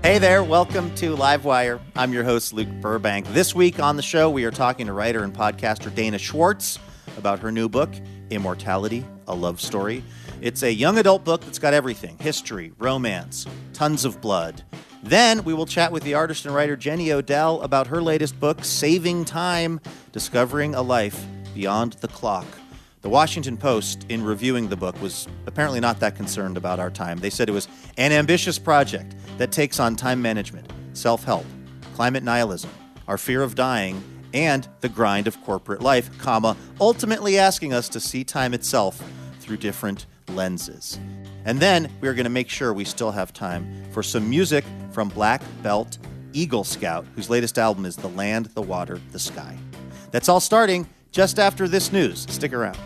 Hey there, welcome to Livewire. I'm your host, Luke Burbank. This week on the show, we are talking to writer and podcaster Dana Schwartz about her new book, Immortality, a Love Story. It's a young adult book that's got everything: history, romance, tons of blood. Then we will chat with the artist and writer Jenny Odell about her latest book, Saving Time, Discovering a Life Beyond the Clock. The Washington Post, in reviewing the book, was apparently not that concerned about our time. They said it was an ambitious project that takes on time management, self-help, climate nihilism, our fear of dying, and the grind of corporate life, ultimately asking us to see time itself through different lenses. And then we're going to make sure we still have time for some music from Black Belt Eagle Scout, whose latest album is The Land, the Water, the Sky. That's all starting just after this news. Stick around.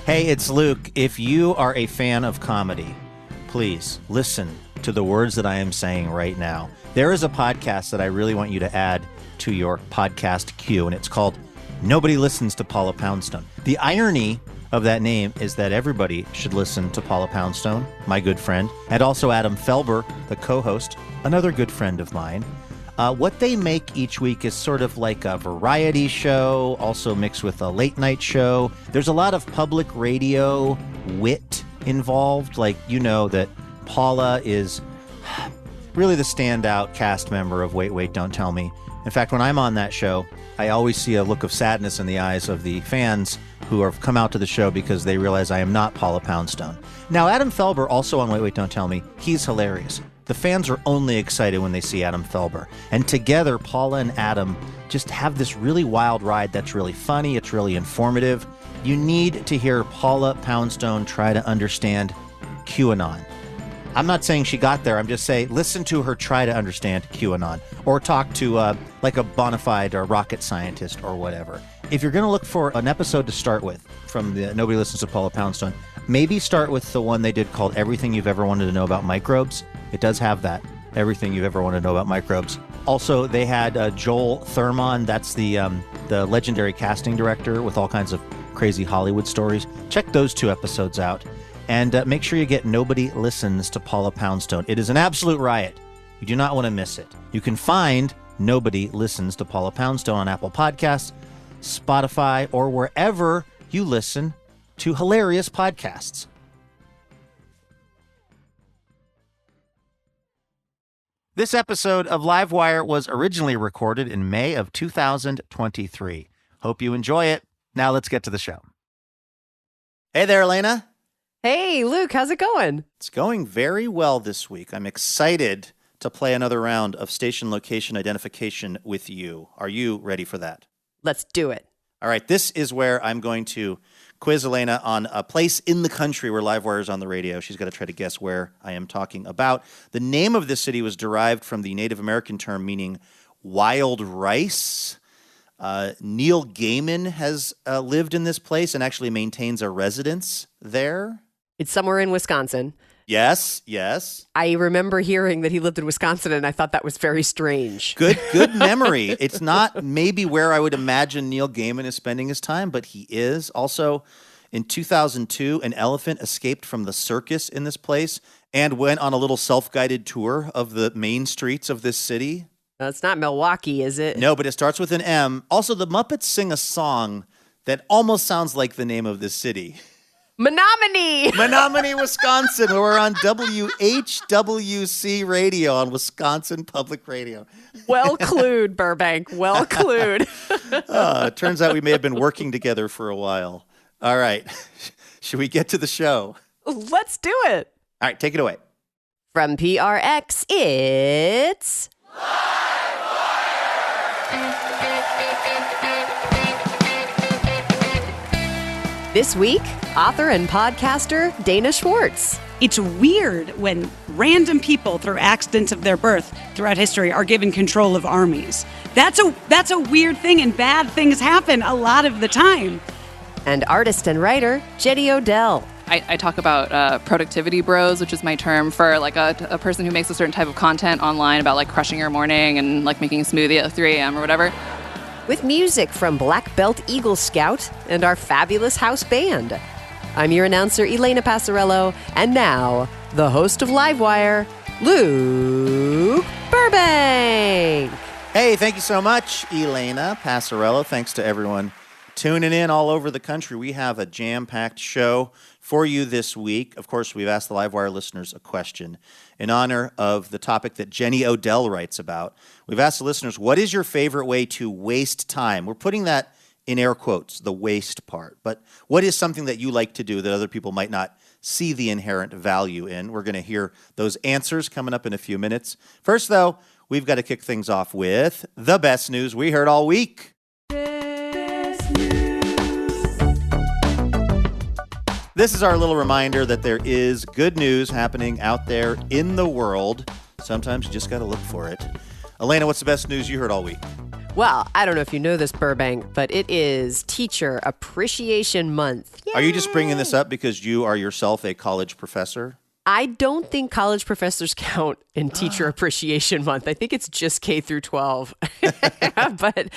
Hey, it's Luke. If you are a fan of comedy, please listen to the words that I am saying right now. There is a podcast that I really want you to add to your podcast queue, and it's called Nobody Listens to Paula Poundstone. The irony of that name is that everybody should listen to Paula Poundstone, my good friend, and also Adam Felber, the co-host, another good friend of mine. What they make each week is sort of like a variety show, also mixed with a late night show. There's a lot of public radio wit involved. Like, you know that Paula is really the standout cast member of Wait, Wait, Don't Tell Me. In fact, when I'm on that show, I always see a look of sadness in the eyes of the fans who have come out to the show because they realize I am not Paula Poundstone. Now, Adam Felber, also on Wait, Wait, Don't Tell Me, he's hilarious. The fans are only excited when they see Adam Felber. And together, Paula and Adam just have this really wild ride that's really funny. It's really informative. You need to hear Paula Poundstone try to understand QAnon. I'm not saying she got there. I'm just saying listen to her try to understand QAnon or talk to like a bona fide or rocket scientist or whatever. If you're going to look for an episode to start with from the Nobody Listens to Paula Poundstone, maybe start with the one they did called Everything You've Ever Wanted to Know About Microbes. It does have that. Everything you've ever wanted to know about microbes. Also, they had Joel Thurman. That's the legendary casting director with all kinds of crazy Hollywood stories. Check those two episodes out. And make sure you get Nobody Listens to Paula Poundstone. It is an absolute riot. You do not want to miss it. You can find Nobody Listens to Paula Poundstone on Apple Podcasts, Spotify, or wherever you listen to hilarious podcasts. This episode of Livewire was originally recorded in May of 2023. Hope you enjoy it. Now let's get to the show. Hey there, Elena. Hey, Luke, how's it going? It's going very well this week. I'm excited to play another round of station location identification with you. Are you ready for that? Let's do it. All right, this is where I'm going to quiz Elena on a place in the country where Livewire is on the radio. She's got to try to guess where I am talking about. The name of this city was derived from the Native American term meaning wild rice. Neil Gaiman has lived in this place and actually maintains a residence there. It's somewhere in Wisconsin. Yes, yes. I remember hearing that he lived in Wisconsin, and I thought that was very strange. Good memory. It's not maybe where I would imagine Neil Gaiman is spending his time, but he is. Also, in 2002, an elephant escaped from the circus in this place and went on a little self-guided tour of the main streets of this city. It's not Milwaukee, is it? No, but it starts with an M. Also, the Muppets sing a song that almost sounds like the name of this city. Menominee! Menominee, Wisconsin. We're on WHWC radio on Wisconsin Public Radio. Well clued, Burbank. Well clued. It turns out we may have been working together for a while. All right. Should we get to the show? Let's do it. All right, take it away. From PRX, it's... This week, author and podcaster Dana Schwartz. It's weird when random people, through accidents of their birth throughout history, are given control of armies. That's a weird thing, and bad things happen a lot of the time. And artist and writer Jenny Odell. I talk about productivity bros, which is my term for like a person who makes a certain type of content online about like crushing your morning and like making a smoothie at 3 a.m. or whatever. with music from Black Belt Eagle Scout and our fabulous house band. I'm your announcer, Elena Passarello, and now, the host of Livewire, Luke Burbank. Hey, thank you so much, Elena Passarello. Thanks to everyone tuning in all over the country. We have a jam-packed show for you this week. Of course, we've asked the Livewire listeners a question in honor of the topic that Jenny Odell writes about. We've asked the listeners, what is your favorite way to waste time? We're putting that in air quotes, the waste part. But what is something that you like to do that other people might not see the inherent value in? We're going to hear those answers coming up in a few minutes. First, though, we've got to kick things off with the best news we heard all week. This is our little reminder that there is good news happening out there in the world. Sometimes you just got to look for it. Elena, what's the best news you heard all week? Well, I don't know if you know this, Burbank, but it is Teacher Appreciation Month. Yay! Are you just bringing this up because you are yourself a college professor? I don't think college professors count in Teacher Appreciation Month. I think it's just K through 12. But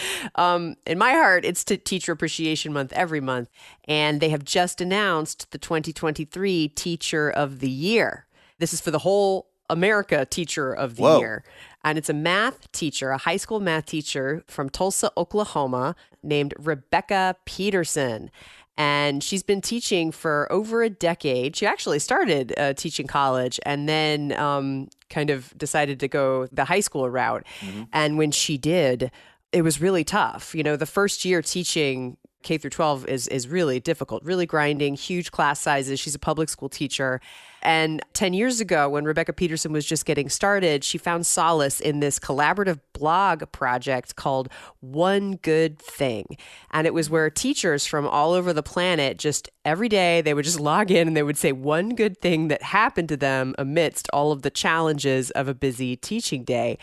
in my heart, it's Teacher Appreciation Month every month. And they have just announced the 2023 Teacher of the Year. This is for the whole America Teacher of the Year. And it's a math teacher, a high school math teacher from Tulsa, Oklahoma, named Rebecca Peterson. And she's been teaching for over a decade. She actually started teaching college and then kind of decided to go the high school route. Mm-hmm. And when she did, it was really tough. You know, the first year teaching K through 12 is really difficult, really grinding, huge class sizes. She's a public school teacher. And 10 years ago, when Rebecca Peterson was just getting started, she found solace in this collaborative blog project called One Good Thing. And it was where teachers from all over the planet, just every day, they would just log in and they would say one good thing that happened to them amidst all of the challenges of a busy teaching day.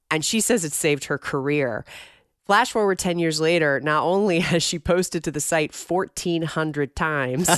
And she says it saved her career. Flash forward 10 years later, not only has she posted to the site 1,400 times,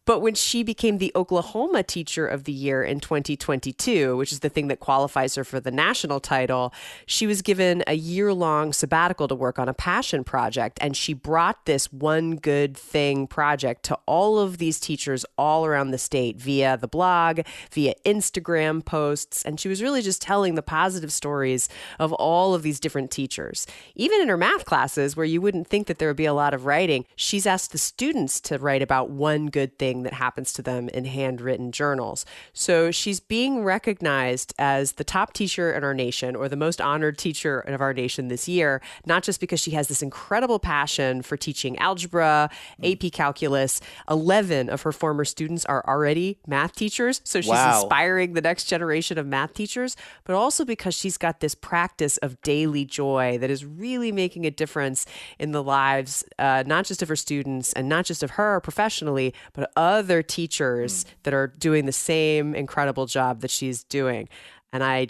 but when she became the Oklahoma Teacher of the Year in 2022, which is the thing that qualifies her for the national title, she was given a year-long sabbatical to work on a passion project. And she brought this One Good Thing project to all of these teachers all around the state via the blog, via Instagram posts. And she was really just telling the positive stories of all of these different teachers. Even in her math classes, where you wouldn't think that there would be a lot of writing, she's asked the students to write about one good thing that happens to them in handwritten journals. So she's being recognized as the top teacher in our nation, or the most honored teacher of our nation this year, not just because she has this incredible passion for teaching algebra, AP calculus. 11 of her former students are already math teachers. So she's inspiring the next generation of math teachers, but also because she's got this practice of daily joy that is really making a difference in the lives, not just of her students and not just of her professionally, but other teachers that are doing the same incredible job that she's doing. And I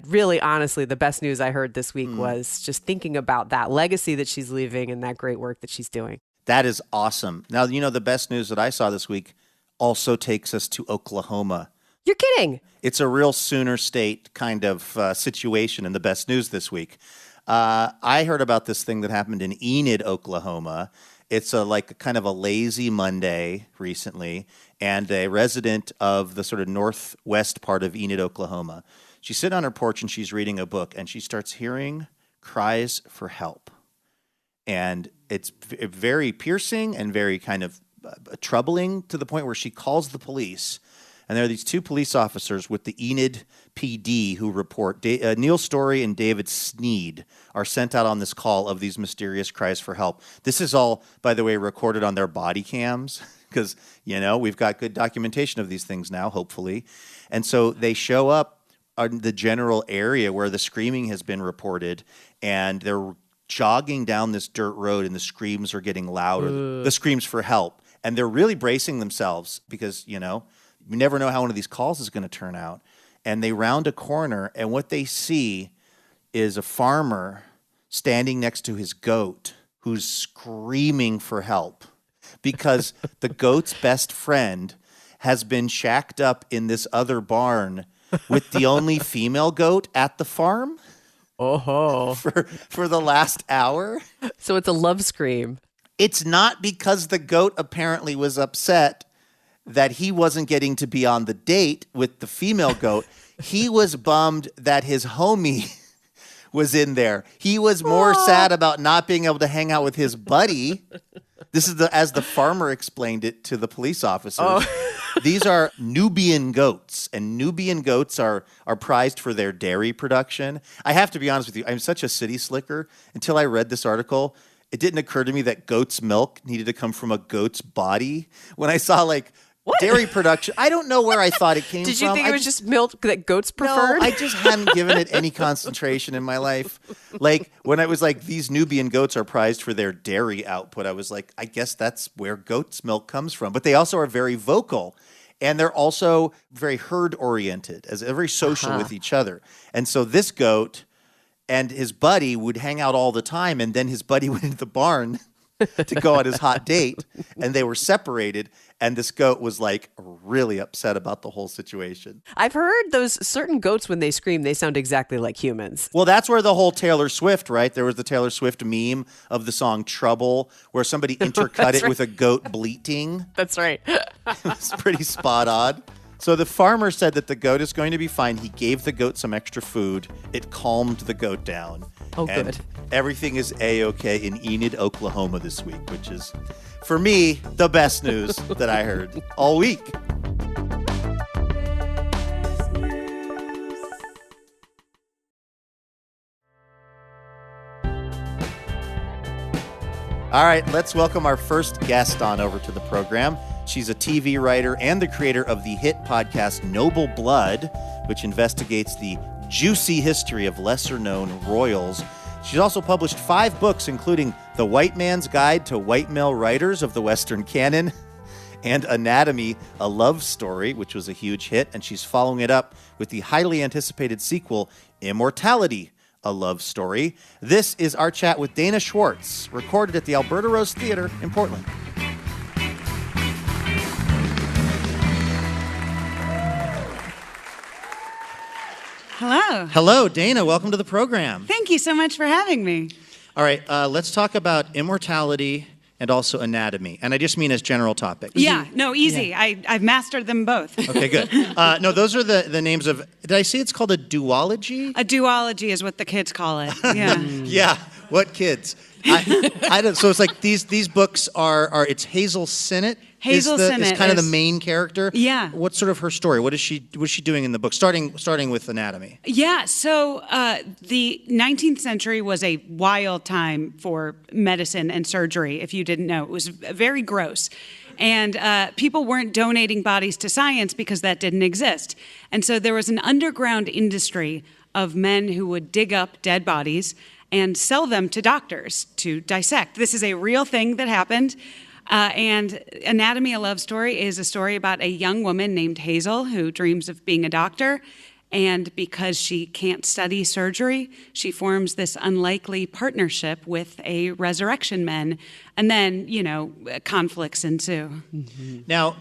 really, honestly, the best news I heard this week was just thinking about that legacy that she's leaving and that great work that she's doing. That is awesome. Now, you know, the best news that I saw this week also takes us to Oklahoma. You're kidding. It's a real Sooner State kind of situation in the best news this week. I heard about this thing that happened in Enid, Oklahoma. It's kind of a lazy Monday recently, and a resident of the sort of northwest part of Enid, Oklahoma, she's sitting on her porch and she's reading a book, and she starts hearing cries for help. And it's very piercing and very kind of troubling, to the point where she calls the police. And there are these two police officers with the Enid PD who report. Neil Story and David Sneed are sent out on this call of these mysterious cries for help. This is all, by the way, recorded on their body cams because, you know, we've got good documentation of these things now, hopefully. And so they show up in the general area where the screaming has been reported, and they're jogging down this dirt road, and the screams are getting louder, the screams for help. And they're really bracing themselves because, you know, you never know how one of these calls is going to turn out. And they round a corner, and what they see is a farmer standing next to his goat who's screaming for help because the goat's best friend has been shacked up in this other barn with the only female goat at the farm. Oh. for the last hour. So it's a love scream. It's not because the goat apparently was upset that he wasn't getting to be on the date with the female goat. He was bummed that his homie was in there. He was more sad about not being able to hang out with his buddy. This is as the farmer explained it to the police officers. These are Nubian goats, and Nubian goats are prized for their dairy production. I have to be honest with you. I'm such a city slicker. Until I read this article, it didn't occur to me that goat's milk needed to come from a goat's body. When I saw dairy production, I don't know where I thought it came from. Did you think it was just milk that goats preferred? No, I just hadn't given it any concentration in my life. When I was these Nubian goats are prized for their dairy output, I was like, I guess that's where goat's milk comes from. But they also are very vocal. And they're also very herd-oriented, very social with each other. And so this goat and his buddy would hang out all the time, and then his buddy went into the barn to go on his hot date, and they were separated, and this goat was really upset about the whole situation. I've heard those certain goats, when they scream, they sound exactly like humans. Well, that's where the whole Taylor Swift, right? There was the Taylor Swift meme of the song Trouble, where somebody intercut it with a goat bleating. That's right. It was pretty spot on. So the farmer said that the goat is going to be fine. He gave the goat some extra food. It calmed the goat down. Oh, and good. Everything is A-okay in Enid, Oklahoma this week, which is, for me, the best news that I heard all week. All right, let's welcome our first guest on over to the program. She's a TV writer and the creator of the hit podcast Noble Blood, which investigates the juicy history of lesser-known royals. She's also published 5 books, including The White Man's Guide to White Male Writers of the Western Canon and Anatomy, a Love Story, which was a huge hit, and she's following it up with the highly anticipated sequel, Immortality, a Love Story. This is our chat with Dana Schwartz, recorded at the Alberta Rose Theatre in Portland. Hello. Hello, Dana. Welcome to the program. Thank you so much for having me. All right, let's talk about immortality and also anatomy. And I just mean as general topics. Yeah, no, easy. Yeah. I've mastered them both. Okay, good. No, those are the names of, did I say it's called a duology? A duology is what the kids call it. Yeah. Yeah, what kids? I don't. So it's these books are it's Hazel Sinnett. Hazel Sinnett is kind of the main character. Yeah. What's sort of her story? What's she doing in the book? Starting with anatomy. Yeah. So the 19th century was a wild time for medicine and surgery. If you didn't know, it was very gross. And people weren't donating bodies to science because that didn't exist. And so there was an underground industry of men who would dig up dead bodies and sell them to doctors to dissect. This is a real thing that happened. And Anatomy, a Love Story is a story about a young woman named Hazel who dreams of being a doctor. And because she can't study surgery, she forms this unlikely partnership with a resurrection man. And then, conflicts ensue. Mm-hmm. Now,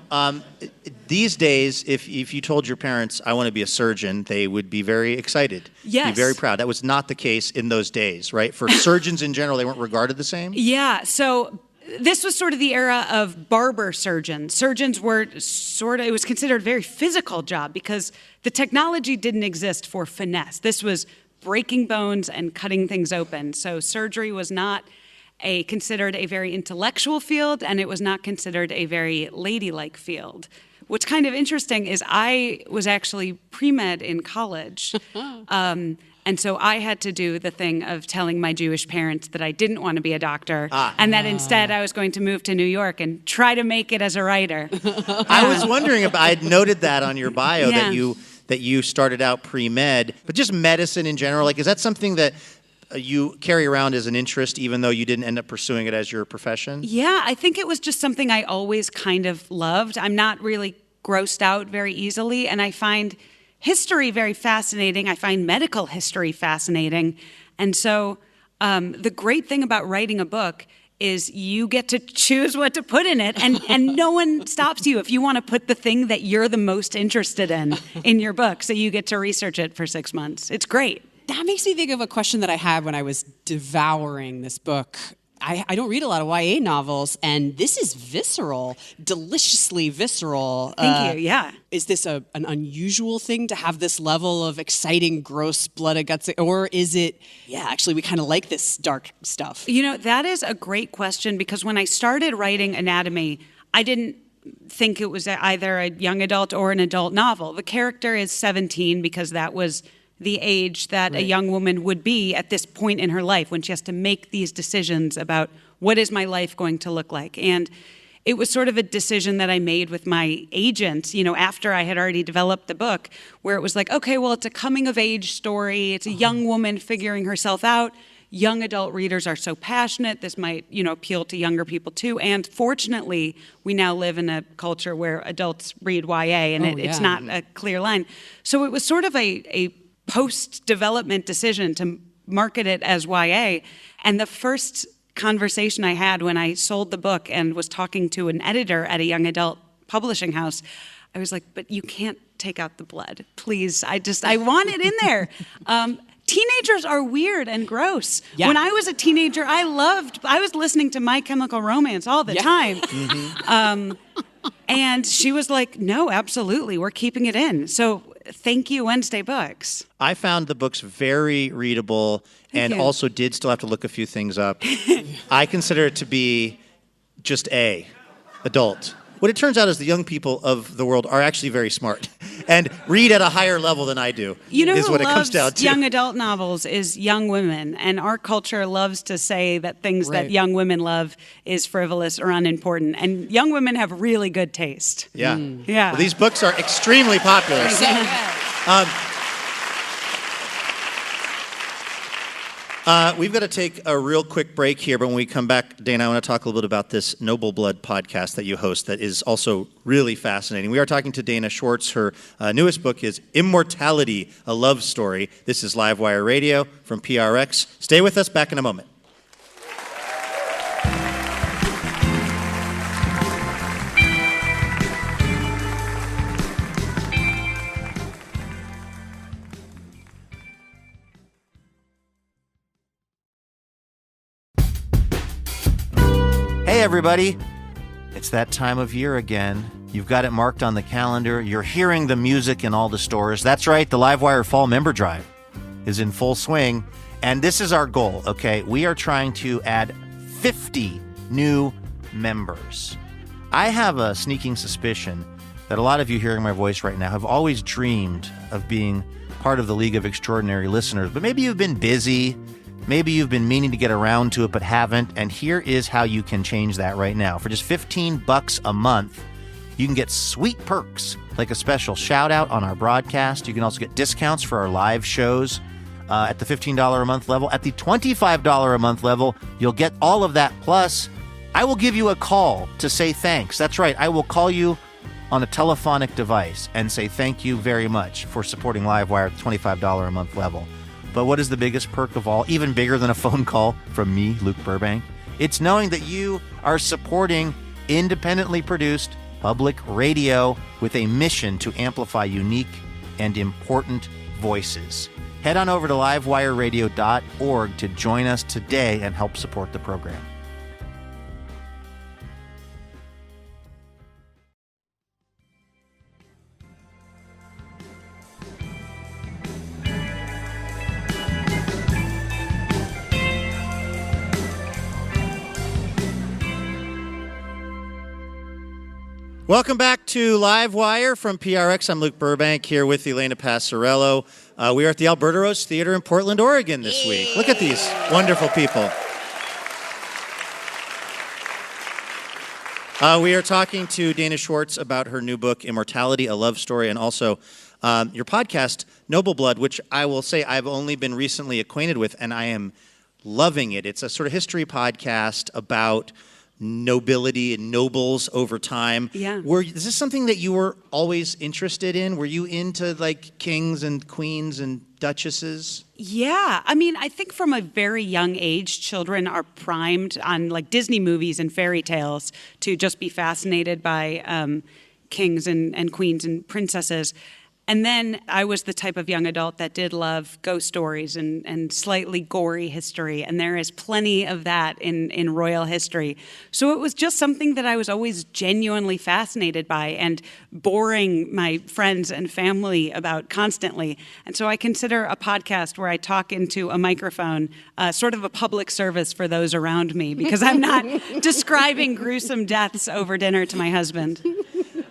these days, if you told your parents, I want to be a surgeon, they would be very excited. Yes. Be very proud. That was not the case in those days, right? For surgeons in general, they weren't regarded the same? Yeah. So this was sort of the era of barber surgeons. Surgeons were it was considered a very physical job because the technology didn't exist for finesse. This was breaking bones and cutting things open. So surgery was not considered a very intellectual field, and it was not considered a very ladylike field. What's kind of interesting is I was actually pre-med in college. And so I had to do the thing of telling my Jewish parents that I didn't want to be a doctor and that instead I was going to move to New York and try to make it as a writer. I was wondering about, I had noted that on your bio that you started out pre-med, but just medicine in general, is that something that you carry around as an interest even though you didn't end up pursuing it as your profession? Yeah, I think it was just something I always kind of loved. I'm not really grossed out very easily, and I find history very fascinating. I find medical history fascinating. And so the great thing about writing a book is you get to choose what to put in it, and no one stops you if you want to put the thing that you're the most interested in your book. So you get to research it for 6 months. It's great. that makes me think of a question that I had when I was devouring this book. I don't read a lot of YA novels, and this is visceral, deliciously visceral. Thank you, yeah. Is this an unusual thing to have this level of exciting, gross blood and guts? Or is it, actually, we kind of like this dark stuff? That is a great question, because when I started writing Anatomy, I didn't think it was either a young adult or an adult novel. The character is 17 because that was the age that a young woman would be at this point in her life when she has to make these decisions about what is my life going to look like. And it was sort of a decision that I made with my agent, after I had already developed the book, where it was like, okay, well, it's a coming of age story. It's a young woman figuring herself out. Young adult readers are so passionate. This might, appeal to younger people too. And fortunately, we now live in a culture where adults read YA, and it's not a clear line. So it was sort of a post-development decision to market it as YA. And the first conversation I had when I sold the book and was talking to an editor at a young adult publishing house, I was like, but you can't take out the blood. Please, I want it in there. Teenagers are weird and gross. Yeah. When I was a teenager, I was listening to My Chemical Romance all the time. Mm-hmm. And she was like, no, absolutely, we're keeping it in. So thank you, Wednesday Books. I found the books very readable and also did still have to look a few things up. I consider it to be just adult. What it turns out is the young people of the world are actually very smart and read at a higher level than I do. Is what it comes down to. Young adult novels is young women, and our culture loves to say that things that young women love is frivolous or unimportant, and young women have really good taste. Yeah. Well, these books are extremely popular. We've got to take a real quick break here, but when we come back, Dana, I want to talk a little bit about this Noble Blood podcast that you host that is also really fascinating. We are talking to Dana Schwartz. Her newest book is Immortality, a Love Story. This is Livewire Radio from PRX. Stay with us, back in a moment. Hey everybody, it's that time of year again. You've got it marked on the calendar. You're hearing the music in all the stores. That's right, the Livewire Fall Member Drive is in full swing. And this is our goal, okay? We are trying to add 50 new members. I have a sneaking suspicion that a lot of you hearing my voice right now have always dreamed of being part of the League of Extraordinary Listeners, but maybe you've been busy. Maybe you've been meaning to get around to it but haven't, and here is how you can change that right now. For just $15 a month, you can get sweet perks, like a special shout-out on our broadcast. You can also get discounts for our live shows at the $15 a month level. At the $25 a month level, you'll get all of that. Plus, I will give you a call to say thanks. That's right, I will call you on a telephonic device and say thank you very much for supporting Livewire at the $25 a month level. But what is the biggest perk of all, even bigger than a phone call from me, Luke Burbank? It's knowing that you are supporting independently produced public radio with a mission to amplify unique and important voices. Head on over to livewireradio.org to join us today and help support the program. Welcome back to Livewire from PRX. I'm Luke Burbank here with Elena Passarello. We are at the Alberta Rose Theater in Portland, Oregon this week. Look at these wonderful people. We are talking to Dana Schwartz about her new book, Immortality, a Love Story, and also your podcast, Noble Blood, which I will say I've only been recently acquainted with, and I am loving it. It's a sort of history podcast about nobility and nobles over time. Yeah. Is this something that you were always interested in? Were you into like kings and queens and duchesses? Yeah. I mean, I think from a very young age, children are primed on like Disney movies and fairy tales to just be fascinated by kings and queens and princesses. And then I was the type of young adult that did love ghost stories and slightly gory history. And there is plenty of that in royal history. So it was just something that I was always genuinely fascinated by and boring my friends and family about constantly. And so I consider a podcast where I talk into a microphone sort of a public service for those around me, because I'm not describing gruesome deaths over dinner to my husband.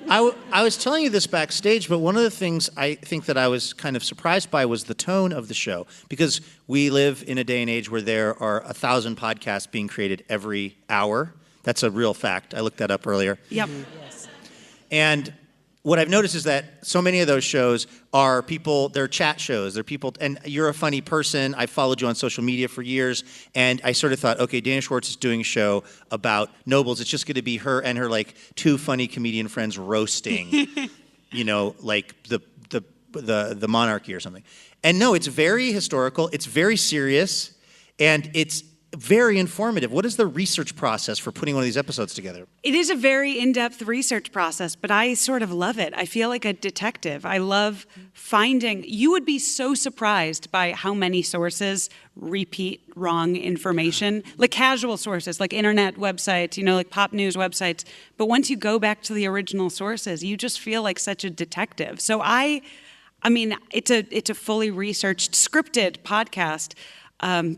I was telling you this backstage, but one of the things I think that I was kind of surprised by was the tone of the show, because we live in a day and age where there are 1,000 podcasts being created every hour. That's a real fact. I looked that up earlier. Yep. Yes. And what I've noticed is that so many of those shows are people, they're chat shows, they're people, and you're a funny person. I followed you on social media for years, and I sort of thought, okay, Dana Schwartz is doing a show about nobles. It's just going to be her and her, like, two funny comedian friends roasting, like the monarchy or something. And no, it's very historical, it's very serious, and it's very informative. What is the research process for putting one of these episodes together? It is a very in-depth research process, but I sort of love it. I feel like a detective. I love finding, you would be so surprised by how many sources repeat wrong information, like casual sources, like internet websites, like pop news websites. But once you go back to the original sources, you just feel like such a detective. So I mean, it's a fully researched, scripted podcast.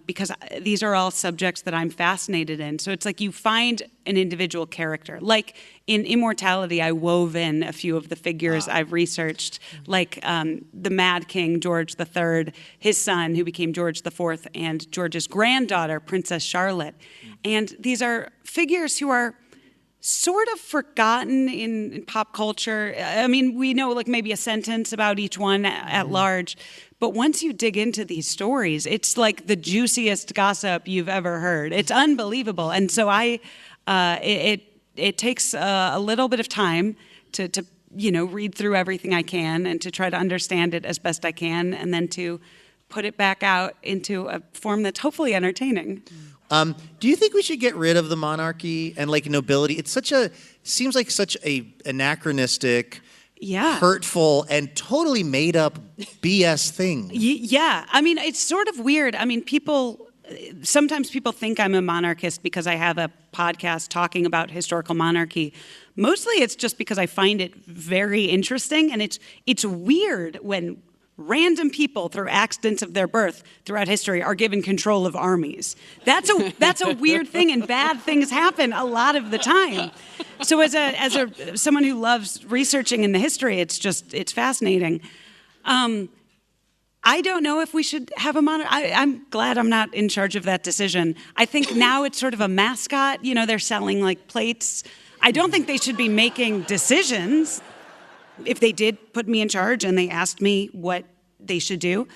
Because these are all subjects that I'm fascinated in. So it's like you find an individual character. Like in Immortality, I wove in a few of the figures I've researched, like the Mad King, George III, his son, who became George IV, and George's granddaughter, Princess Charlotte. And these are figures who are sort of forgotten in pop culture. I mean, we know like maybe a sentence about each one at large. But once you dig into these stories, it's like the juiciest gossip you've ever heard. It's unbelievable. And so it takes a little bit of time to read through everything I can and to try to understand it as best I can, and then to put it back out into a form that's hopefully entertaining. Do you think we should get rid of the monarchy and like nobility? It seems like such a anachronistic, hurtful, and totally made up BS thing. Yeah. I mean, it's sort of weird. I mean, sometimes people think I'm a monarchist because I have a podcast talking about historical monarchy. Mostly it's just because I find it very interesting, and it's weird when random people, through accidents of their birth throughout history, are given control of armies. That's a weird thing, and bad things happen a lot of the time. So as someone who loves researching in the history, it's fascinating. I don't know if we should have a monarch. I'm glad I'm not in charge of that decision. I think now it's sort of a mascot. They're selling like plates. I don't think they should be making decisions. If they did put me in charge and they asked me what they should do,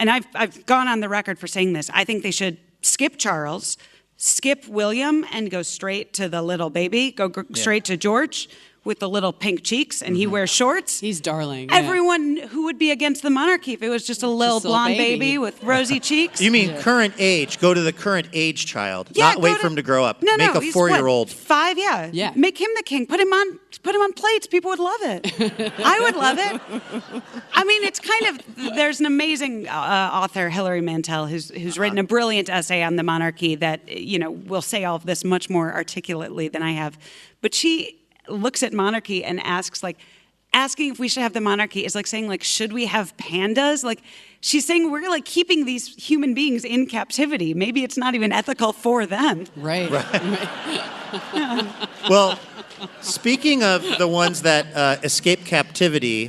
and I've gone on the record for saying this, I think they should skip Charles, skip William, and go straight to the little baby, go straight to George with the little pink cheeks, and he wears shorts. He's darling. Everyone who would be against the monarchy if it was just a little blonde baby with rosy cheeks. You mean current age? Go to the current age child, not wait for him to grow up. No, Make a 4-year-old. 5, yeah. Make him the king. Put him on plates. People would love it. I would love it. I mean, it's kind of, there's an amazing author, Hilary Mantel, who's written a brilliant essay on the monarchy that, will say all of this much more articulately than I have. But she looks at monarchy and asking if we should have the monarchy is like saying, like, should we have pandas? Like, she's saying we're like keeping these human beings in captivity. Maybe it's not even ethical for them. Right. Well, speaking of the ones that escape captivity,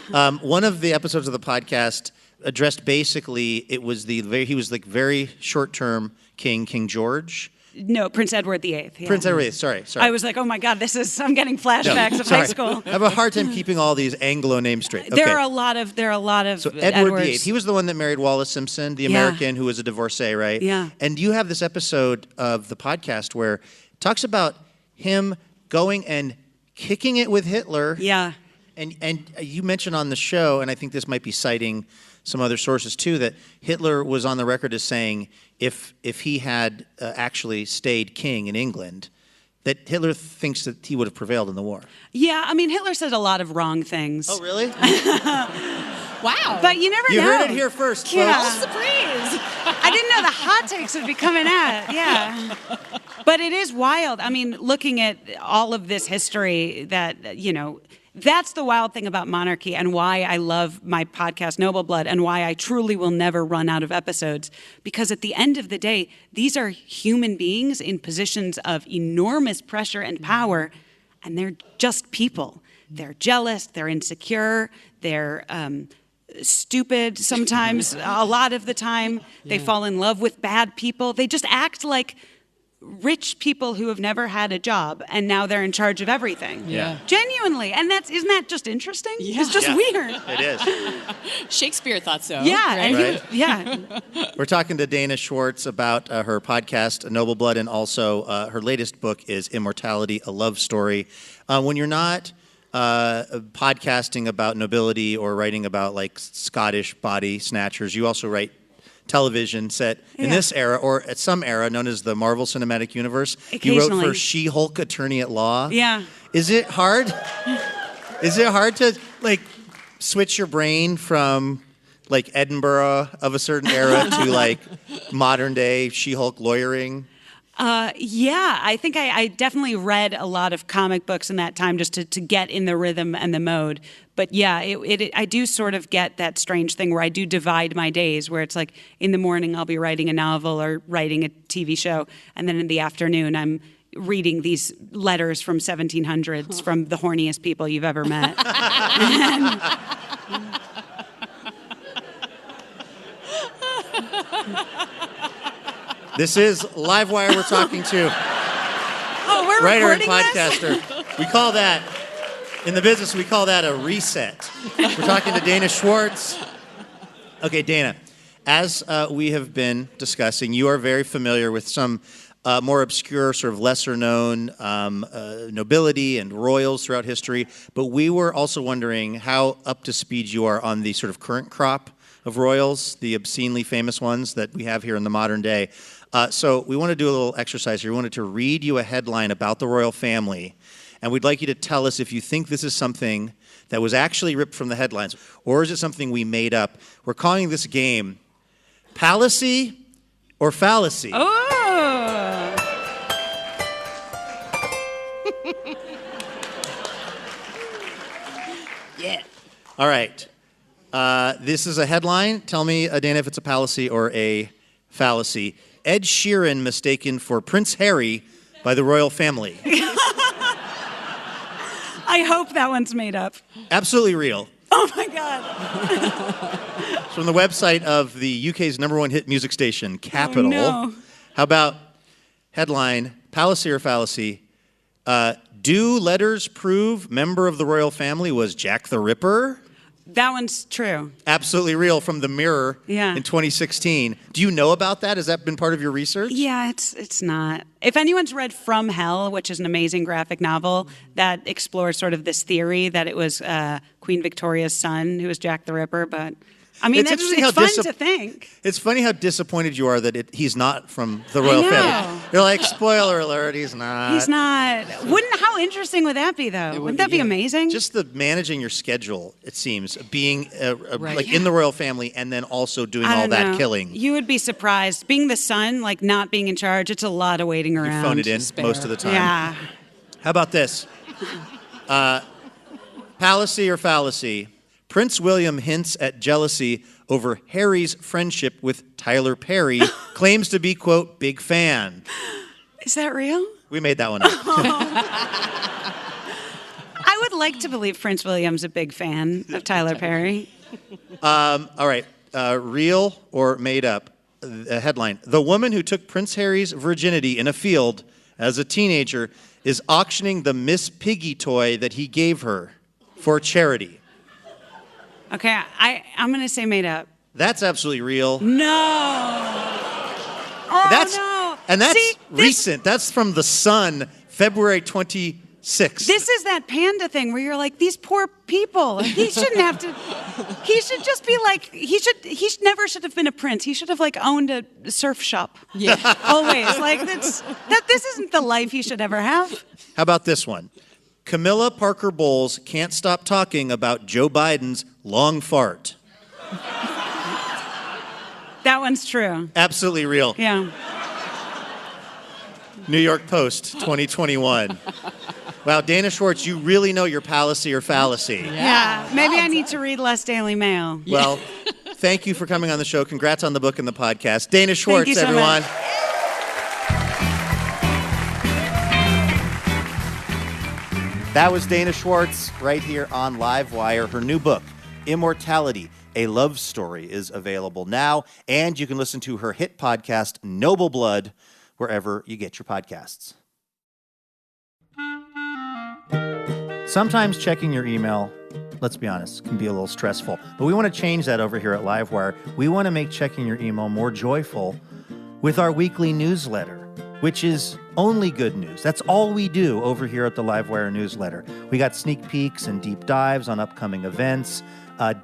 one of the episodes of the podcast addressed basically he was like very short-term King George. No, Prince Edward VIII. Yeah. Prince Edward VIII, sorry. I was like, oh my God, I'm getting flashbacks of high school. I have a hard time keeping all these Anglo names straight. Okay. There are a lot of So Edward VIII, he was the one that married Wallace Simpson, the American who was a divorcee, right? Yeah. And you have this episode of the podcast where it talks about him going and kicking it with Hitler. Yeah. And you mentioned on the show, and I think this might be citing some other sources too, that Hitler was on the record as saying if he had actually stayed king in England, that Hitler thinks that he would have prevailed in the war. Yeah, I mean, Hitler said a lot of wrong things. Oh, really? Wow. But you never know. You heard it here first, Yeah. folks. Surprise. I didn't know the hot takes would be coming out. Yeah. But it is wild. I mean, looking at all of this history that, that's the wild thing about monarchy and why I love my podcast, Noble Blood, and why I truly will never run out of episodes. Because at the end of the day, these are human beings in positions of enormous pressure and power, and they're just people. They're jealous, they're insecure, they're stupid sometimes, a lot of the time. They fall in love with bad people. They just act like rich people who have never had a job and now they're in charge of everything. Yeah. Genuinely. And isn't that just interesting? Yeah. It's just weird. It is. Shakespeare thought so. Yeah. Right? And Right. We're talking to Dana Schwartz about her podcast, Noble Blood, and also her latest book is Immortality, a Love Story. When you're not podcasting about nobility or writing about like Scottish body snatchers, you also write television set in this era or at some era known as the Marvel Cinematic Universe. You wrote for She-Hulk Attorney at Law. Yeah. Is it hard? Is it hard to like switch your brain from like Edinburgh of a certain era to like modern day She-Hulk lawyering? Yeah, I think I definitely read a lot of comic books in that time just to get in the rhythm and the mode. But yeah, I do sort of get that strange thing where I do divide my days, where it's like in the morning I'll be writing a novel or writing a TV show, and then in the afternoon I'm reading these letters from 1700s from the horniest people you've ever met. This is Livewire we're talking to. Oh, we're Writer and recording podcaster. We call that, in the business, we call that a reset. We're talking to Dana Schwartz. Okay, Dana, as we have been discussing, you are very familiar with some more obscure, sort of lesser-known nobility and royals throughout history, but we were also wondering how up to speed you are on the sort of current crop of royals, the obscenely famous ones that we have here in the modern day. So we want to do a little exercise here. We wanted to read you a headline about the royal family, and we'd like you to tell us if you think this is something that was actually ripped from the headlines, or is it something we made up? We're calling this game Palacy or Fallacy. Oh! Yeah. All right. This is a headline. Tell me, Dana, if it's a palacy or a fallacy. Ed Sheeran mistaken for Prince Harry by the royal family. I hope that one's made up. Absolutely real. Oh my God. It's from the website of the UK's #1 hit music station, Capital. Oh, no. How about headline, Palacy or Fallacy? Do letters prove member of the royal family was Jack the Ripper? That one's true. Absolutely real from the Mirror in 2016. Do you know about that? Has that been part of your research? Yeah, it's not. If anyone's read From Hell, which is an amazing graphic novel that explores sort of this theory that it was Queen Victoria's son who was Jack the Ripper, but I mean, it's fun to think. It's funny how disappointed you are that he's not from the royal family. You're like, spoiler alert, he's not. He's not. How interesting would that be, though? Wouldn't that be amazing? Just the managing your schedule, it seems, being like in the royal family and then also doing all that killing. You would be surprised. Being the son, like not being in charge, it's a lot of waiting around. You phone it in most of the time. Yeah. How about this? Palacy or fallacy? Prince William hints at jealousy over Harry's friendship with Tyler Perry, claims to be, quote, big fan. Is that real? We made that one up. I would like to believe Prince William's a big fan of Tyler Perry. All right, real or made up? Headline, the woman who took Prince Harry's virginity in a field as a teenager is auctioning the Miss Piggy toy that he gave her for charity. Okay, I'm going to say made up. That's absolutely real. No. Oh, That's no. And that's See, recent. That's from The Sun, February 22nd, 6. This is that panda thing where you're like, these poor people. He shouldn't have to. He should just be like, he never should have been a prince. He should have like owned a surf shop. Yeah. Always. Like this isn't the life he should ever have. How about this one? Camilla Parker Bowles can't stop talking about Joe Biden's long fart. That one's true. Absolutely real. Yeah. New York Post, 2021. Wow, Dana Schwartz, you really know your palacy or fallacy. Yeah. Maybe I need to read less Daily Mail. Well, thank you for coming on the show. Congrats on the book and the podcast. Dana Schwartz, Thank you so everyone. much. That was Dana Schwartz right here on Livewire. Her new book, Immortality, A Love Story, is available now. And you can listen to her hit podcast, Noble Blood, wherever you get your podcasts. Sometimes checking your email, let's be honest, can be a little stressful. But we want to change that over here at Livewire. We want to make checking your email more joyful with our weekly newsletter, which is only good news. That's all we do over here at the Livewire newsletter. We got sneak peeks and deep dives on upcoming events,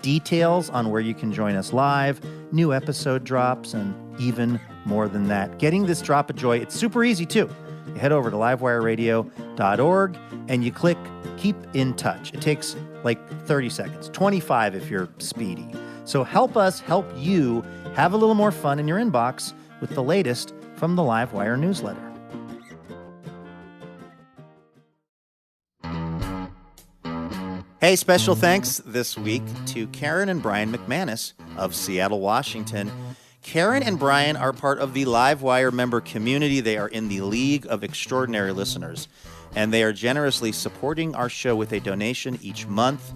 details on where you can join us live, new episode drops, and even more than that. Getting this drop of joy, it's super easy too. You head over to livewireradio.org and you click Keep in Touch. It takes like 30 seconds, 25 if you're speedy. So help us help you have a little more fun in your inbox with the latest from the Livewire newsletter. Hey, special thanks this week to Karen and Brian McManus of Seattle, Washington. Karen and Brian are part of the Livewire member community. They are in the League of Extraordinary Listeners, and they are generously supporting our show with a donation each month.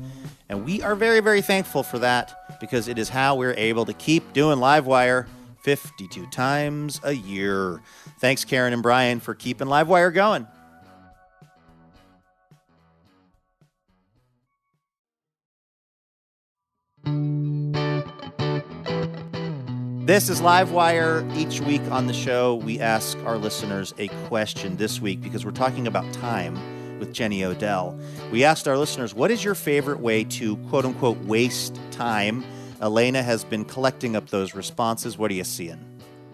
And we are very, very thankful for that because it is how we're able to keep doing Livewire 52 times a year. Thanks, Karen and Brian, for keeping Livewire going. This is Livewire. Each week on the show, we ask our listeners a question this week because we're talking about time with Jenny Odell. We asked our listeners, what is your favorite way to, quote-unquote, waste time? Elena has been collecting up those responses. What are you seeing?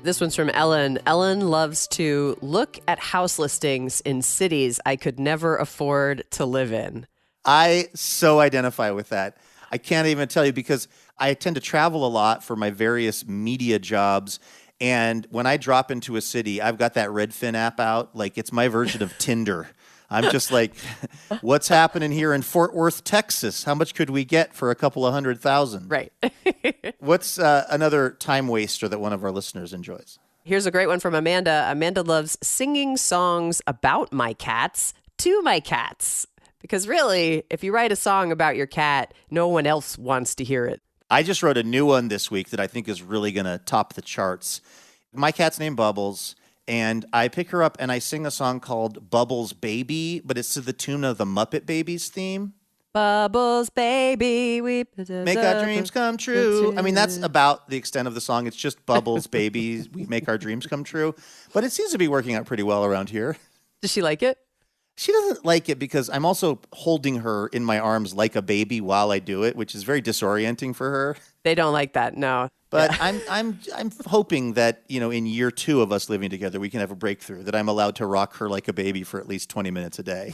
This one's from Ellen. Ellen loves to look at house listings in cities I could never afford to live in. I so identify with that. I can't even tell you because I tend to travel a lot for my various media jobs. And when I drop into a city, I've got that Redfin app out. Like, it's my version of Tinder. I'm just like, what's happening here in Fort Worth, Texas? How much could we get for a couple of 100,000? Right. What's another time waster that one of our listeners enjoys? Here's a great one from Amanda. Amanda loves singing songs about my cats to my cats. Because really, if you write a song about your cat, no one else wants to hear it. I just wrote a new one this week that I think is really going to top the charts. My cat's named Bubbles, and I pick her up and I sing a song called Bubbles Baby, but it's to the tune of the Muppet Babies theme. Bubbles, baby, we make our dreams come true. I mean, that's about the extent of the song. It's just Bubbles, baby, we make our dreams come true. But it seems to be working out pretty well around here. Does she like it? She doesn't like it because I'm also holding her in my arms like a baby while I do it, which is very disorienting for her. They don't like that, no. But yeah. I'm hoping that, you know, in year 2 of us living together, we can have a breakthrough that I'm allowed to rock her like a baby for at least 20 minutes a day.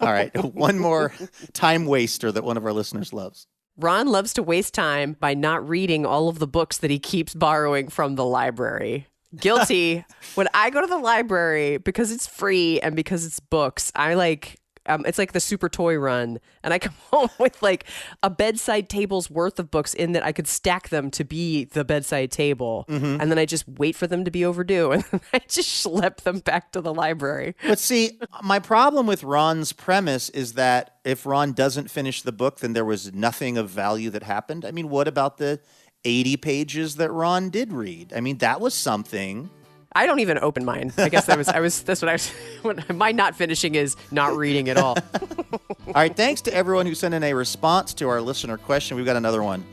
All right, one more time waster that one of our listeners loves. Ron loves to waste time by not reading all of the books that he keeps borrowing from the library. Guilty. When I go to the library, because it's free and because it's books, I like, it's like the super toy run. And I come home with like a bedside table's worth of books in that I could stack them to be the bedside table. Mm-hmm. And then I just wait for them to be overdue. And then I just schlep them back to the library. But see, my problem with Ron's premise is that if Ron doesn't finish the book, then there was nothing of value that happened. I mean, what about the 80 pages that Ron did read? I mean, that was something. I don't even open mine. I guess that's what I was, my not finishing is not reading at all. All right. Thanks to everyone who sent in a response to our listener question. We've got another one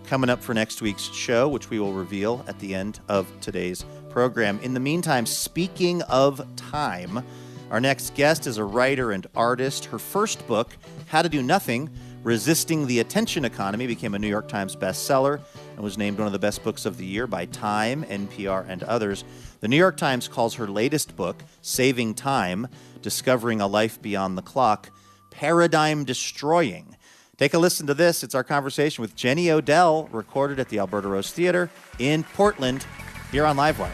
coming up for next week's show, which we will reveal at the end of today's program. In the meantime, speaking of time, Our next guest is a writer and artist. Her first book, How to Do Nothing, Resisting the Attention Economy, became a New York Times bestseller and was named one of the best books of the year by Time, NPR, and others. The New York Times calls her latest book, Saving Time, Discovering a Life Beyond the Clock, paradigm-destroying. Take a listen to this. It's our conversation with Jenny Odell, recorded at the Alberta Rose Theatre in Portland, here on Livewire.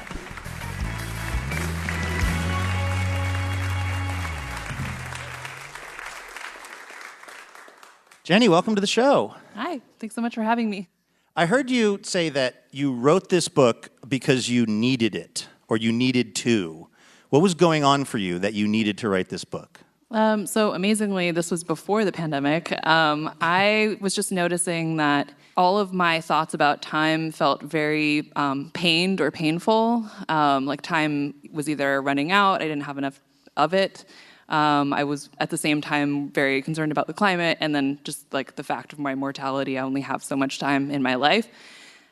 Jenny, welcome to the show. Hi, thanks so much for having me. I heard you say that you wrote this book because you needed it, or you needed to. What was going on for you that you needed to write this book? So amazingly, this was before the pandemic. I was just noticing that all of my thoughts about time felt very pained or painful. Like time was either running out, I didn't have enough of it. I was at the same time very concerned about the climate, and then just like the fact of my mortality, I only have so much time in my life.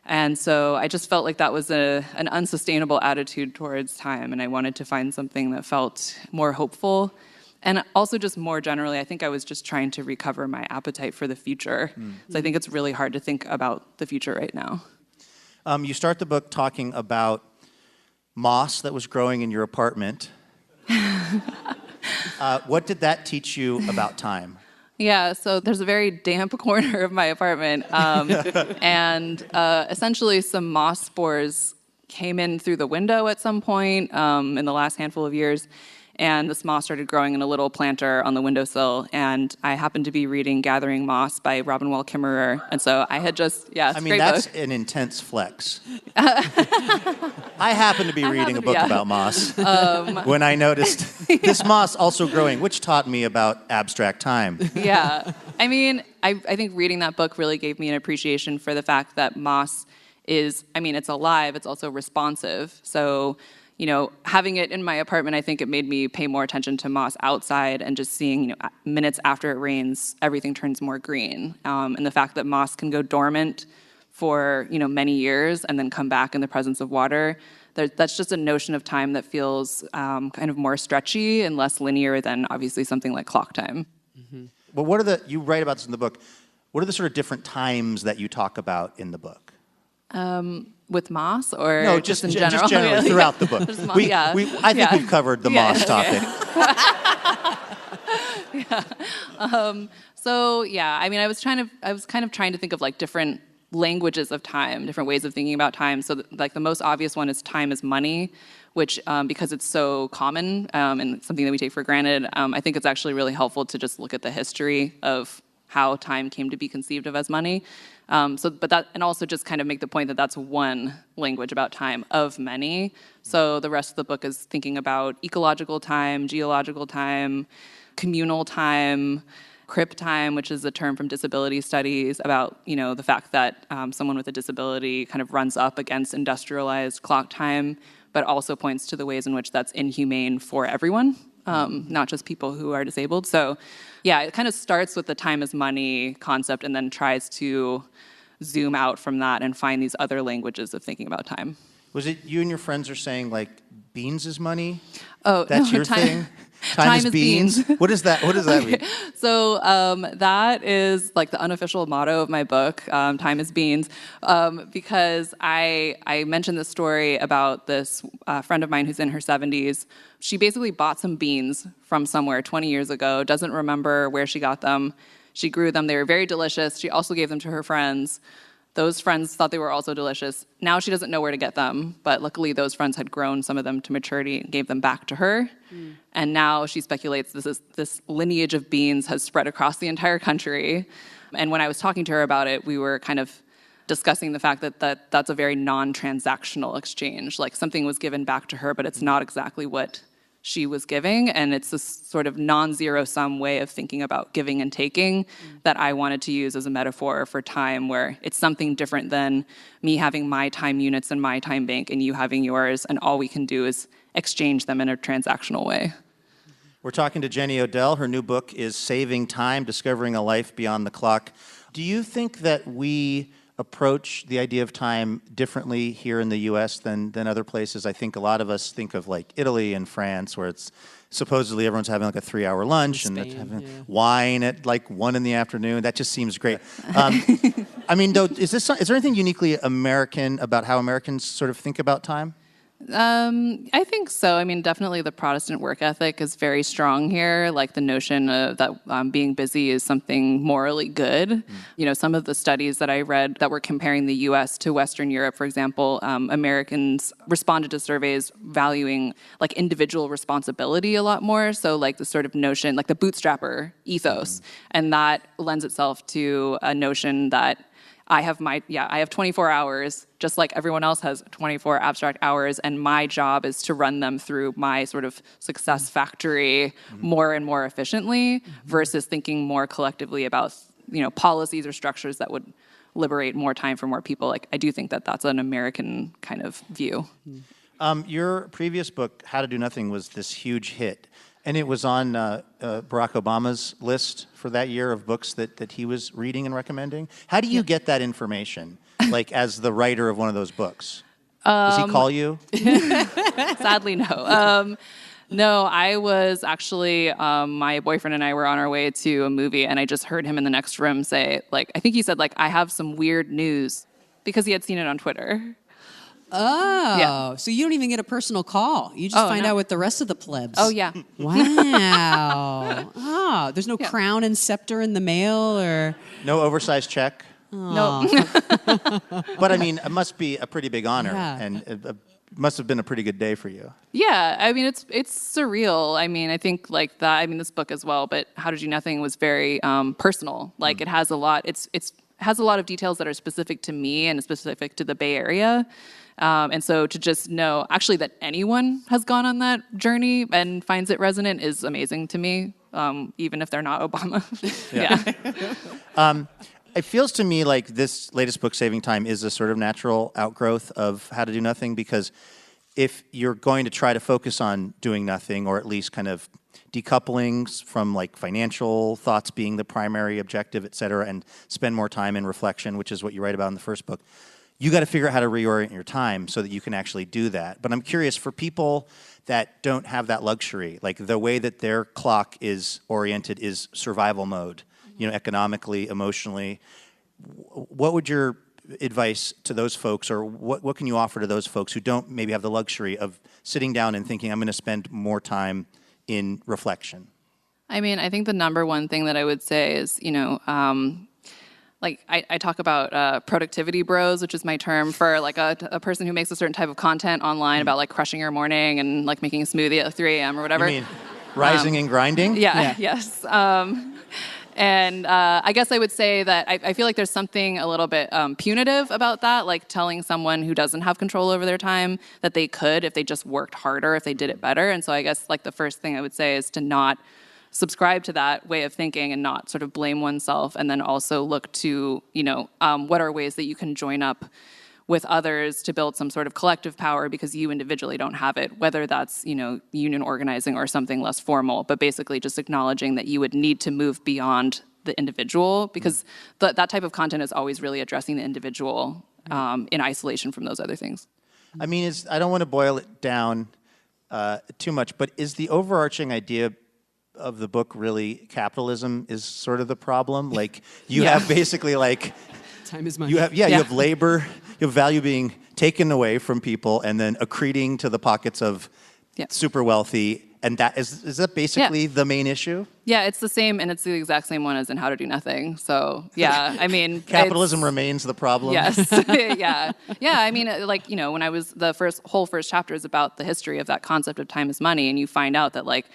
And so I just felt like that was an unsustainable attitude towards time, and I wanted to find something that felt more hopeful. And also just more generally, I think I was just trying to recover my appetite for the future. So I think it's really hard to think about the future right now. You start the book talking about moss that was growing in your apartment. What did that teach you about time? Yeah, so there's a very damp corner of my apartment, and essentially some moss spores came in through the window at some point in the last handful of years, and this moss started growing in a little planter on the windowsill, and I happened to be reading Gathering Moss by Robin Wall Kimmerer, and so I had just, it's a great that's book. an intense flex. I happened to be reading a book about moss when I noticed this moss also growing, which taught me about abstract time. Yeah. I mean, I think reading that book really gave me an appreciation for the fact that moss is, it's alive, it's also responsive. So, having it in my apartment, I think it made me pay more attention to moss outside and just seeing, minutes after it rains, everything turns more green. And the fact that moss can go dormant for, many years and then come back in the presence of water, that's just a notion of time that feels kind of more stretchy and less linear than obviously something like clock time. Mm-hmm. Well, you write about this in the book, what are the sort of different times that you talk about in the book? With moss, or no, just in general? Just generally throughout the book. I think we've covered the moss topic. I was kind of trying to think of like different languages of time, different ways of thinking about time. So like the most obvious one is time is money, which because it's so common and something that we take for granted, I think it's actually really helpful to just look at the history of how time came to be conceived of as money. And also just kind of make the point that that's one language about time of many. So the rest of the book is thinking about ecological time, geological time, communal time, crip time, which is a term from disability studies about, the fact that someone with a disability kind of runs up against industrialized clock time, but also points to the ways in which that's inhumane for everyone, not just people who are disabled. So it kind of starts with the time is money concept and then tries to zoom out from that and find these other languages of thinking about time. Was it you and your friends are saying like beans is money? Oh, that's your thing? Time is beans. What is that? What does that mean? So that is like the unofficial motto of my book, Time is Beans, because I mentioned this story about this friend of mine who's in her 70s. She basically bought some beans from somewhere 20 years ago, doesn't remember where she got them. She grew them. They were very delicious. She also gave them to her friends. Those friends thought they were also delicious. Now she doesn't know where to get them, but luckily those friends had grown some of them to maturity and gave them back to her. And now she speculates this lineage of beans has spread across the entire country. And when I was talking to her about it, we were kind of discussing the fact that that's a very non-transactional exchange. Like something was given back to her, but it's not exactly what she was giving, and it's this sort of non-zero-sum way of thinking about giving and taking that I wanted to use as a metaphor for time, where it's something different than me having my time units in my time bank and you having yours, and all we can do is exchange them in a transactional way. We're talking to Jenny Odell. Her new book is Saving Time, Discovering a Life Beyond the Clock. Do you think that we approach the idea of time differently here in the U.S. than other places? I think a lot of us think of like Italy and France, where it's supposedly everyone's having like a 3-hour lunch and they're having wine at like 1 p.m. That just seems great. I mean, though, is there anything uniquely American about how Americans sort of think about time? I think so. I mean, definitely the Protestant work ethic is very strong here. Like the notion of that being busy is something morally good. You know, some of the studies that I read that were comparing the U.S. to Western Europe, for example, Americans responded to surveys valuing like individual responsibility a lot more. So like the sort of notion, like the bootstrapper ethos, and that lends itself to a notion that I have 24 hours, just like everyone else has 24 abstract hours, and my job is to run them through my sort of success factory more and more efficiently, versus thinking more collectively about, you know, policies or structures that would liberate more time for more people. Like, I do think that that's an American kind of view. Your previous book, How to Do Nothing, was this huge hit. And it was on Barack Obama's list for that year of books that he was reading and recommending. How do you get that information, like as the writer of one of those books? Does he call you? Sadly, no. No, I was actually, my boyfriend and I were on our way to a movie, and I just heard him in the next room say, like, I think he said, like, I have some weird news, because he had seen it on Twitter. Oh, so you don't even get a personal call. You just find out with the rest of the plebs. Oh, yeah. Wow. Oh, there's no crown and scepter in the mail or... No oversized check? No. But I mean, it must be a pretty big honor, and it must have been a pretty good day for you. Yeah, I mean, it's surreal. I mean, I think like that, I mean, this book as well, but How to Do Nothing was very personal. Like it has a lot, it's has a lot of details that are specific to me and specific to the Bay Area. And so to just know actually that anyone has gone on that journey and finds it resonant is amazing to me, even if they're not Obama. It feels to me like this latest book, Saving Time, is a sort of natural outgrowth of How to Do Nothing, because if you're going to try to focus on doing nothing, or at least kind of decoupling from like financial thoughts being the primary objective, et cetera, and spend more time in reflection, which is what you write about in the first book, you got to figure out how to reorient your time so that you can actually do that. But I'm curious, for people that don't have that luxury, like the way that their clock is oriented is survival mode, you know, economically, emotionally, what would your advice to those folks, or what can you offer to those folks who don't maybe have the luxury of sitting down and thinking, I'm going to spend more time in reflection? I mean, I think the number one thing that I would say is, you know, like I talk about productivity bros, which is my term for like a person who makes a certain type of content online about like crushing your morning and like making a smoothie at 3 a.m. or whatever. You mean rising and grinding? Yeah. Yes. And I guess I would say that I feel like there's something a little bit punitive about that, like telling someone who doesn't have control over their time that they could if they just worked harder, if they did it better. And so I guess like the first thing I would say is to not subscribe to that way of thinking and not sort of blame oneself, and then also look to, you know, what are ways that you can join up with others to build some sort of collective power, because you individually don't have it, whether that's, you know, union organizing or something less formal, but basically just acknowledging that you would need to move beyond the individual, because that type of content is always really addressing the individual in isolation from those other things. I mean, I don't want to boil it down too much, but is the overarching idea of the book really capitalism is sort of the problem? Like you have basically like time is money. You have labor, you have value being taken away from people and then accreting to the pockets of super wealthy, and that is that basically the main issue? Yeah, it's the same, and it's the exact same one as in How to Do Nothing. So yeah, I mean, capitalism remains the problem. Yes, yeah. I mean, like, you know, when I was the first chapter is about the history of that concept of time is money, and you find out that like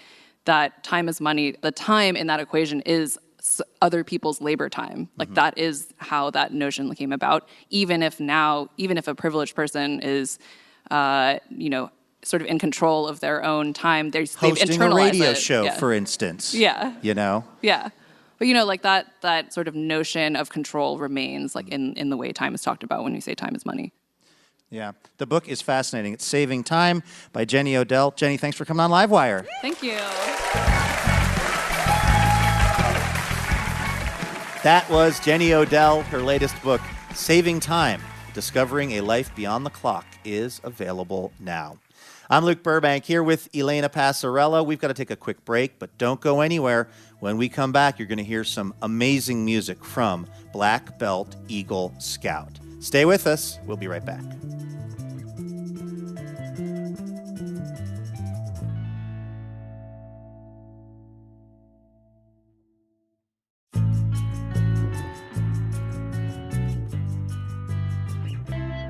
that time is money. The time in that equation is other people's labor time. Like that is how that notion came about. Even if a privileged person is, you know, sort of in control of their own time, they've internalized hosting a radio show, for instance. Yeah. You know? Yeah. But, you know, like that sort of notion of control remains like in the way time is talked about when we say time is money. Yeah. The book is fascinating. It's Saving Time by Jenny Odell. Jenny, thanks for coming on Livewire. Thank you. That was Jenny Odell, her latest book, Saving Time, Discovering a Life Beyond the Clock is available now. I'm Luke Burbank here with Elena Passarello. We've got to take a quick break, but don't go anywhere. When we come back, you're going to hear some amazing music from Black Belt Eagle Scout. Stay with us. We'll be right back.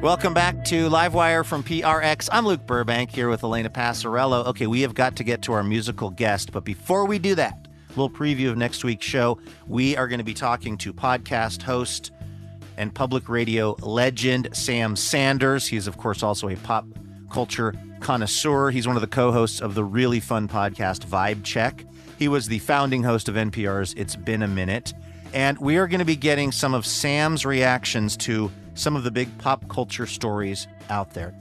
Welcome back to Livewire from PRX. I'm Luke Burbank here with Elena Passarello. Okay, we have got to get to our musical guest, but before we do that, a little preview of next week's show. We are going to be talking to podcast host and public radio legend Sam Sanders. He's, of course, also a pop culture connoisseur. He's one of the co-hosts of the really fun podcast Vibe Check. He was the founding host of NPR's It's Been a Minute. And we are going to be getting some of Sam's reactions to some of the big pop culture stories out there.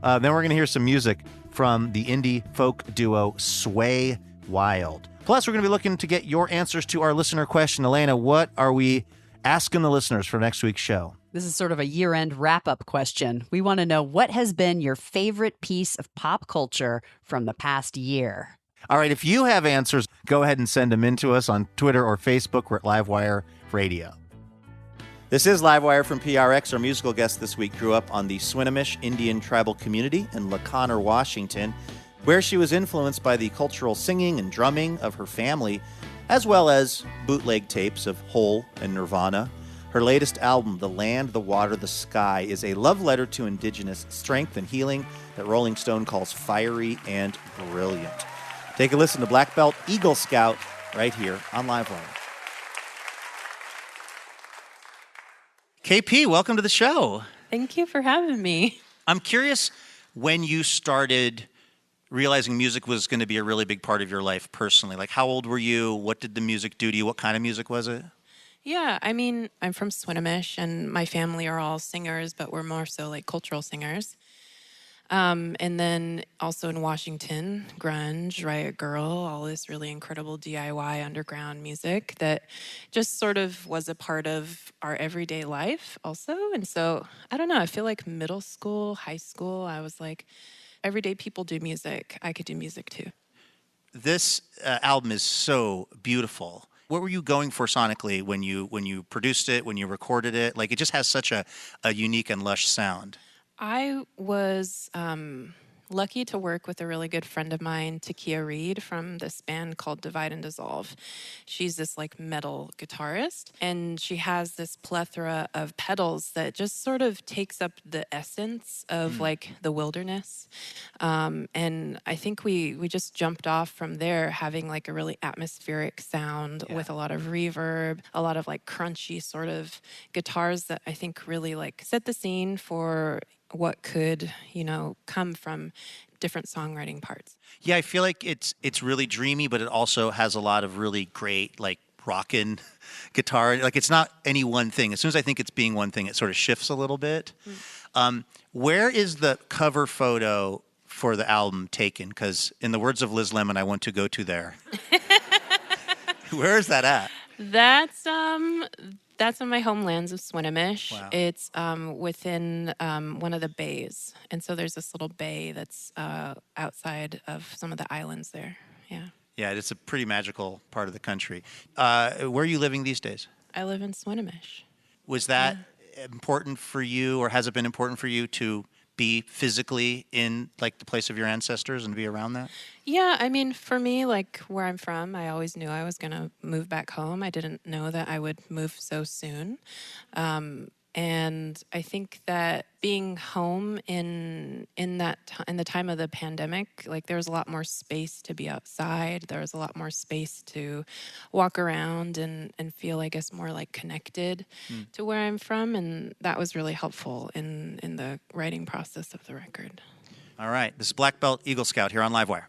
Then we're going to hear some music from the indie folk duo Sway Wild. Plus, we're going to be looking to get your answers to our listener question. Elena, what are we asking the listeners for next week's show? This is sort of a year-end wrap-up question. We want to know, what has been your favorite piece of pop culture from the past year? All right, if you have answers, go ahead and send them in to us on Twitter or Facebook. We're at Livewire Radio. This is Livewire from PRX. Our musical guest this week grew up on the Swinomish Indian tribal community in La Conner, Washington, where she was influenced by the cultural singing and drumming of her family, as well as bootleg tapes of Hole and Nirvana. Her latest album, The Land, the Water, the Sky, is a love letter to indigenous strength and healing that Rolling Stone calls fiery and brilliant. Take a listen to Black Belt Eagle Scout right here on Livewire. KP, welcome to the show. Thank you for having me. I'm curious when you started realizing music was going to be a really big part of your life personally. Like, how old were you? What did the music do to you? What kind of music was it? Yeah, I mean, I'm from Swinomish, and my family are all singers, but we're more so like cultural singers. And then also in Washington, grunge, Riot Girl, all this really incredible DIY underground music that just sort of was a part of our everyday life also. And so, I don't know, I feel like middle school, high school, I was like, everyday people do music. I could do music too. This album is so beautiful. What were you going for sonically when you produced it, when you recorded it? Like, it just has such a unique and lush sound. I was lucky to work with a really good friend of mine, Takia Reed, from this band called Divide and Dissolve. She's this like metal guitarist, and she has this plethora of pedals that just sort of takes up the essence of like the wilderness. And I think we just jumped off from there, having like a really atmospheric sound with a lot of reverb, a lot of like crunchy sort of guitars that I think really like set the scene for what could, come from different songwriting parts. Yeah, I feel like it's really dreamy, but it also has a lot of really great, like, rockin' guitar. Like, it's not any one thing. As soon as I think it's being one thing, it sort of shifts a little bit. Where is the cover photo for the album taken? Because in the words of Liz Lemon, I want to go to there. Where is that at? That's in my homelands of Swinomish. Wow. It's within one of the bays. And so there's this little bay that's outside of some of the islands there. Yeah. Yeah, it's a pretty magical part of the country. Where are you living these days? I live in Swinomish. Was that important for you, or has it been important for you to be physically in like the place of your ancestors and be around that? Yeah, I mean, for me, like where I'm from, I always knew I was going to move back home. I didn't know that I would move so soon. And I think that being home in the time of the pandemic, like there was a lot more space to be outside. There was a lot more space to walk around and feel, I guess, more like connected to where I'm from. And that was really helpful in the writing process of the record. All right. This is Black Belt Eagle Scout here on Livewire.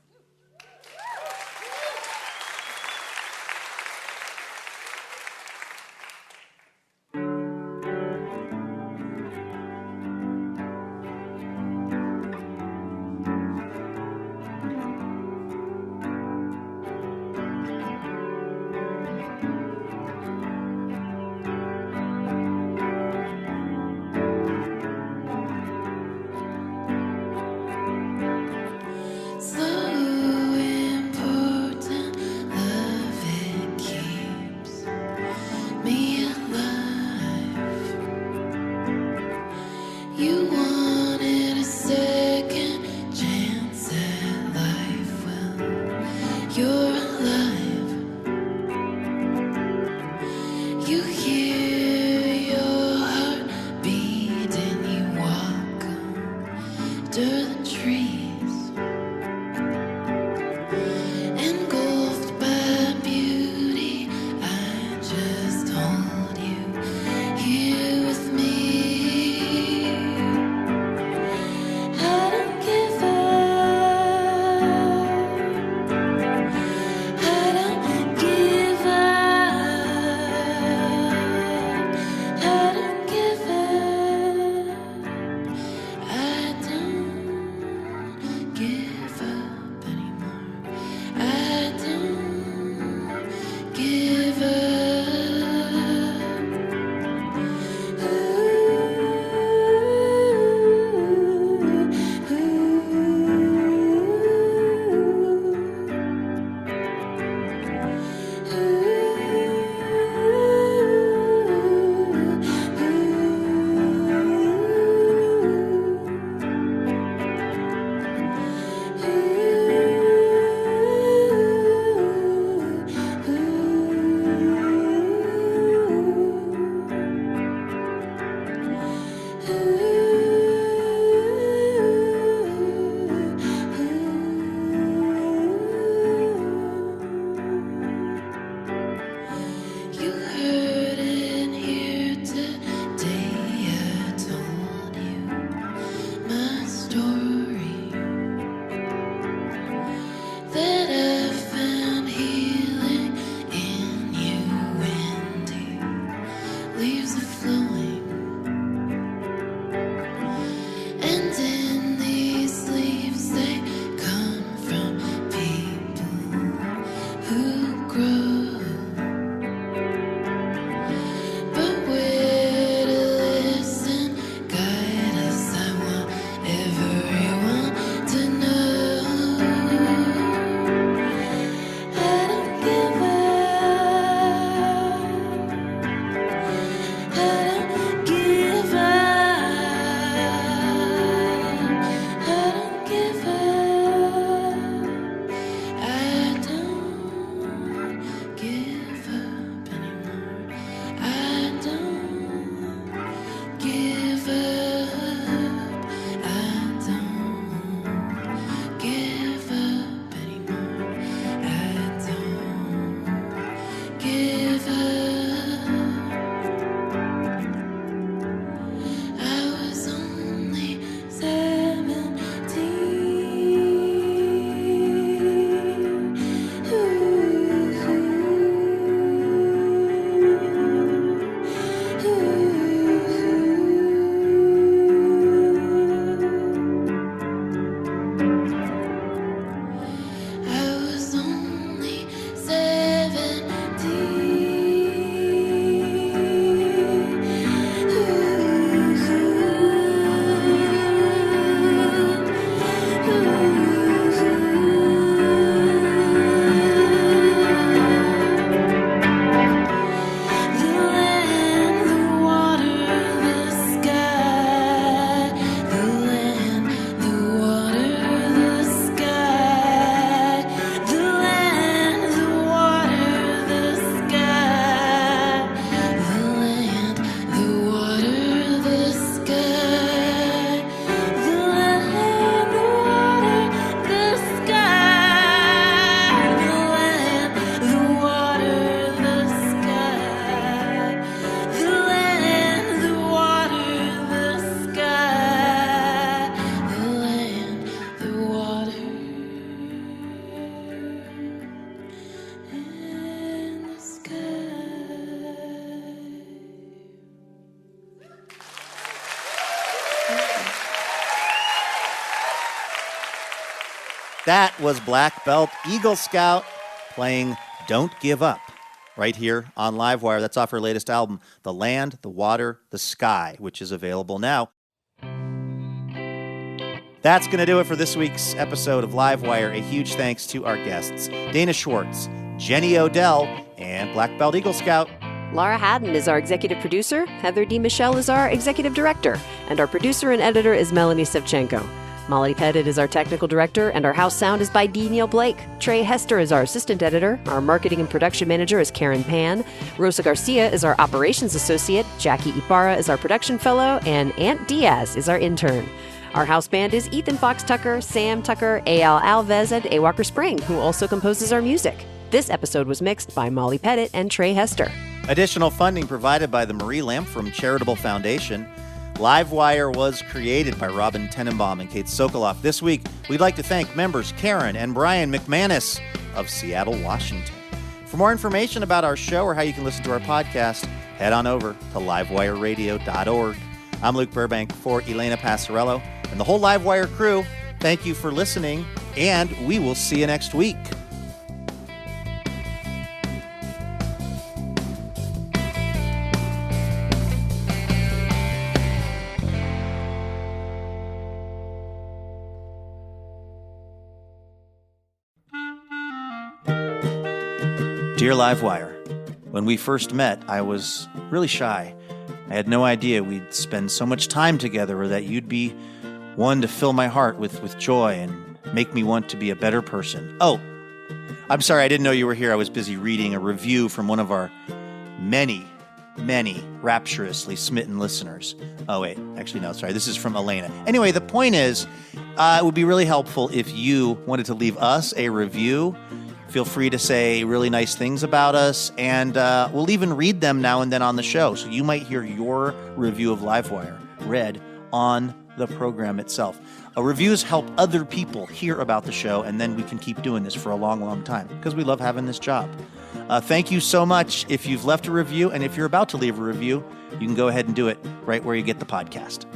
That was Black Belt Eagle Scout playing Don't Give Up right here on Livewire. That's off her latest album, The Land, the Water, the Sky, which is available now. That's going to do it for this week's episode of Livewire. A huge thanks to our guests, Dana Schwartz, Jenny Odell, and Black Belt Eagle Scout. Laura Haddon is our executive producer, Heather D. Michelle is our executive director, and our producer and editor is Melanie Sevchenko. Molly Pettit is our technical director, and our house sound is by D. Neil Blake. Trey Hester is our assistant editor. Our marketing and production manager is Karen Pan. Rosa Garcia is our operations associate. Jackie Ibarra is our production fellow, and Aunt Diaz is our intern. Our house band is Ethan Fox Tucker, Sam Tucker, A.L. Alves, and A. Walker Spring, who also composes our music. This episode was mixed by Molly Pettit and Trey Hester. Additional funding provided by the Marie Lamfrom Charitable Foundation. Livewire was created by Robin Tenenbaum and Kate Sokoloff. This week, we'd like to thank members Karen and Brian McManus of Seattle, Washington. For more information about our show or how you can listen to our podcast, head on over to livewireradio.org. I'm Luke Burbank for Elena Passarello and the whole Livewire crew. Thank you for listening, and we will see you next week. Dear Livewire, when we first met, I was really shy. I had no idea we'd spend so much time together or that you'd be one to fill my heart with joy and make me want to be a better person. Oh, I'm sorry, I didn't know you were here. I was busy reading a review from one of our many rapturously smitten listeners. Oh, wait, actually, no, sorry. This is from Elena. Anyway, the point is, it would be really helpful if you wanted to leave us a review. Feel free to say really nice things about us, and we'll even read them now and then on the show. So you might hear your review of Livewire read on the program itself. Reviews help other people hear about the show, and then we can keep doing this for a long, long time because we love having this job. Thank you so much if you've left a review, and if you're about to leave a review, you can go ahead and do it right where you get the podcast.